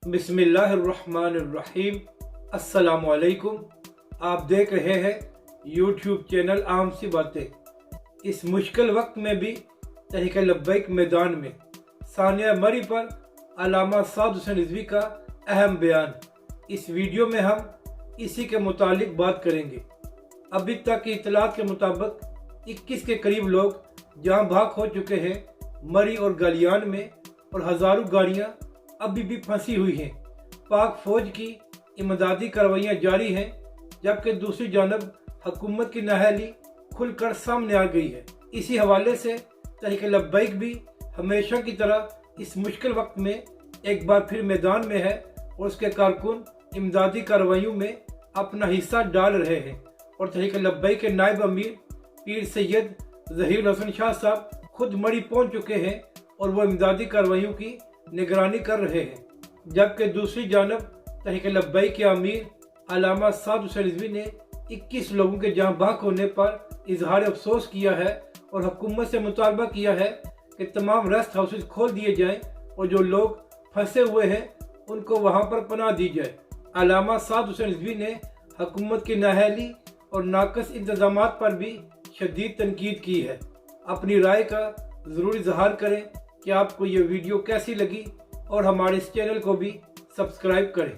बिस्मिल्लाहिर्रहमानिर्रहीम। अस्सलाम वालेकुम। आप देख रहे हैं यूट्यूब चैनल आम सी बातें। इस मुश्किल वक्त में भी तहरीक लब्बैक मैदान में सानिया मरी पर अल्लामा साद हुसैन रिजवी का अहम बयान। इस वीडियो में हम इसी के मुतालिक बात करेंगे। अभी तक की इतलात के मुताबिक 21 के करीब लोग जहां भाग हो चुके हैं मरी और गालियान में, और हज़ारों गाड़ियां अभी भी फंसी हुई हैं। पाक फौज की इमदादी कार्रवाइयाँ जारी हैं, जबकि दूसरी जानब हुकूमत की नाअहली खुलकर सामने आ गई है। इसी हवाले से तहरीक लब्बैक भी हमेशा की तरह इस मुश्किल वक्त में एक बार फिर मैदान में है और उसके कारकुन इमदादी कार्रवाइयों में अपना हिस्सा डाल रहे हैं। और तहरीक लब्बैक के नायब अमीर पीर सैयद ज़हीरुल हसन शाह साहब खुद मरी पहुंच चुके हैं और वो इमदादी कार्रवाइयों की निगरानी कर रहे हैं। जबकि दूसरी जानब तहरीक लब्बैक के अमीर अल्लामा साद हुसैन रिजवी ने 21 लोगों के जाँ बहक होने पर इजहार अफसोस किया है और हुकूमत से मुतालबा किया है कि तमाम रेस्ट हाउसेज खोल दिए जाएं और जो लोग फंसे हुए हैं उनको वहां पर पनाह दी जाए। अल्लामा साद हुसैन रिजवी ने हुकूमत की नाअहली और नाकस इंतजामात पर भी शदीद तनकीद की है। अपनी राय का ज़रूर इजहार करें कि आपको ये वीडियो कैसी लगी, और हमारे इस चैनल को भी सब्सक्राइब करें।